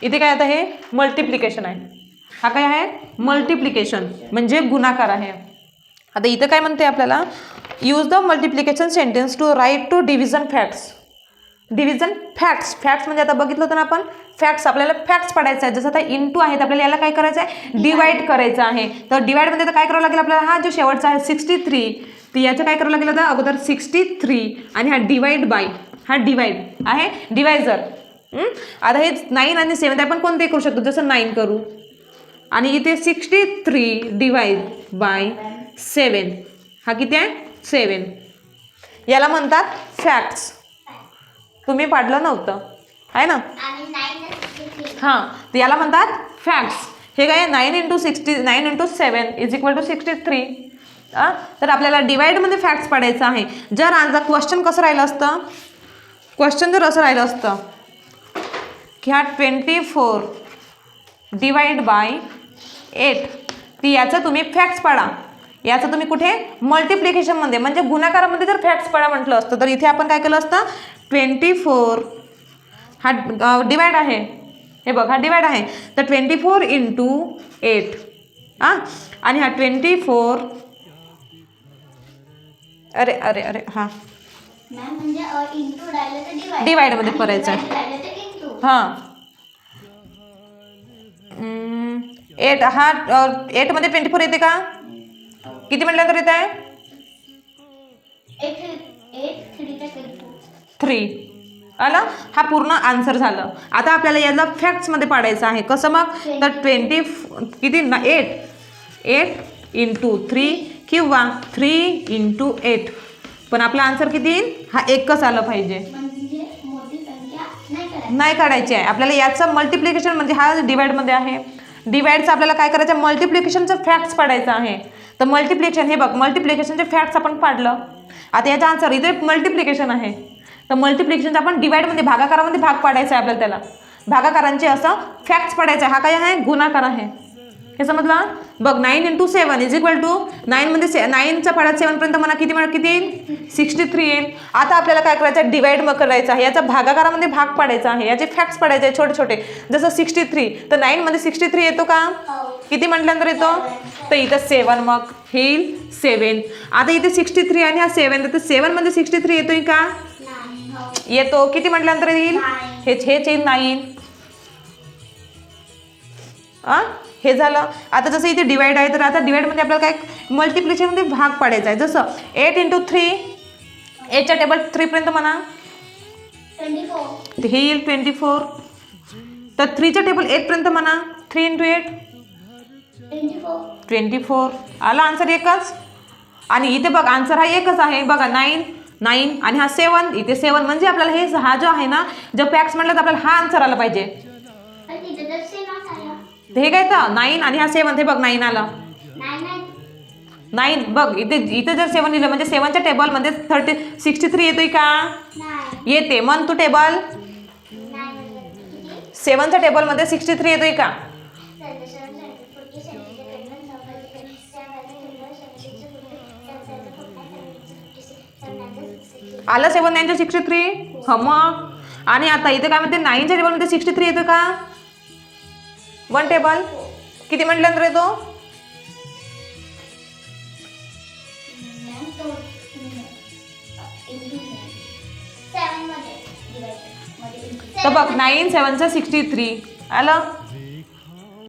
इथे काय आता हे मल्टिप्लिकेशन आहे, हा काय आहे मल्टिप्लिकेशन म्हणजे गुणाकार आहे. आता इथं काय म्हणते आपल्याला, use the multiplication sentence to write to division facts. Division facts, facts म्हणजे आता बघितलं होतं ना आपण, फॅक्ट्स आपल्याला फॅक्ट्स पडायचं आहे. जसं आता इंटू आहे तर आपल्याला याला काय करायचं आहे डिवाइड करायचं आहे. तर डिवाइडमध्ये तर काय करावं लागेल आपल्याला, हा जो शेवटचा आहे 63 तर याचं काय करावं लागेल आता अगोदर 63 आणि हा डिवाइड बाय, हा डिवाइड आहे डिवायझर. आता हे 9 आणि 7 आपण कोणते करू शकतो, जसं 9 करू आणि इथे 63 डिवाइड बाय 7 हा किती आहे 7. याला म्हणतात फॅक्ट्स. तुम्ही पाडलं नव्हतं आहे ना, हां तर याला म्हणतात फॅक्ट्स. हे काय 9 × 7 = 63. तर आपल्याला डिवाइडमध्ये फॅक्ट्स पाडायचं आहे. जर आज क्वेश्चन कसं राहिलं असतं, क्वेश्चन जर असं राहिलं असतं की हा 24 डिवाइड बाय 8 तर याचं तुम्ही फॅक्ट्स पाडा. याचं तुम्ही कुठे मल्टिप्लिकेशनमध्ये म्हणजे गुणाकारामध्ये जर फॅक्ट्स पाडा म्हटलं असतं तर इथे आपण काय केलं असतं 24 हा डिवाइड आहे, हे बघ हा डिवाइड आहे तर 24 × 8 आणि हा 24 अरे अरे अरे हां डिवाइडमध्ये करायचं आहे. हां 8 हा 8मध्ये 24 येते का, किती म्हटल्यानंतर येत आहे 3 आला. हा पूर्ण आन्सर झालं. आता आपल्याला याला फॅक्ट्समध्ये पाडायचं आहे. कसं मग, तर 20 किती 8 × 3 किंवा 3 × 8 पण आपला आन्सर किती येईल, हा एकच आलं पाहिजे, नाही काढायची आहे आपल्याला. याचं मल्टिप्लिकेशन म्हणजे हा डिवाइडमध्ये आहे, डिवाइडचं आपल्याला काय करायचं आहे मल्टिप्लिकेशनचं फॅक्ट्स पाडायचं आहे. तर मल्टिप्लिकेशन हे बघ मल्टिप्लिकेशनचे फॅक्ट्स आपण पाडलं. आता याचा आन्सर इथे मल्टिप्लिकेशन आहे तर मल्टिप्लिकेशनचा आपण डिवाइडमध्ये भागाकारामध्ये भाग पाडायचा आहे आपल्याला. त्याला भागाकारांचे असं फॅक्ट्स पाडायचं आहे. हा काय आहे गुणाकार आहे, हे समजलं. बघ 9 × 7 = 9 मध्ये 9चा पाड्यात 7पर्यंत म्हणा किती येईल 63 येईल. आता आपल्याला काय करायचं आहे डिवाइड मग करायचं आहे, याचा भागाकारामध्ये भाग पाडायचा आहे, याचे फॅक्ट्स पाडायचे आहे छोटे छोटे. जसं 63 तर 9 मध्ये 63 येतो का, किती म्हटल्यानंतर येतो तर इथं 7 मग येईल 7. आता इथे 63 आणि हा 7 तर 7 मध्ये 63 येतोय का, येतो, किती म्हटल्यानंतर येईल हेच येईल 9. हे झालं. आता जसं इथे डिवाइड आहे तर आता डिवाइडमध्ये आपल्याला काय मल्टिप्लिकेशनमध्ये भाग पाडायचा आहे. जसं 8 × 3 8च्या टेबल 3 पर्यंत म्हणा हे येईल 24 तर 3च्या टेबल 8 पर्यंत म्हणा 3 × 8 24 आला आन्सर एकच. आणि इथे बघ आन्सर हा एकच आहे बघा 9 आणि हा 7 इथे 7 म्हणजे आपल्याला हे हा जो आहे ना जो फॅक्ट्स म्हटलं तर आपल्याला हा आन्सर आला पाहिजे. हे काय तर 9 आणि हा 7 हे बघ 9 आला 9 बघ इथे जर 7 लिहिलं म्हणजे 7च्या टेबलमध्ये 63 येतोय का, येते. मन तू टेबल 7च्या टेबलमध्ये 63 येतोय का, आलं 7 9 63 मग. आणि आता इथे काय म्हणते 9च्या टेबलमध्ये 63 येतो का, 1 टेबल किती म्हटल्यानंतर येतो तर बघ 9 7 63 आलं.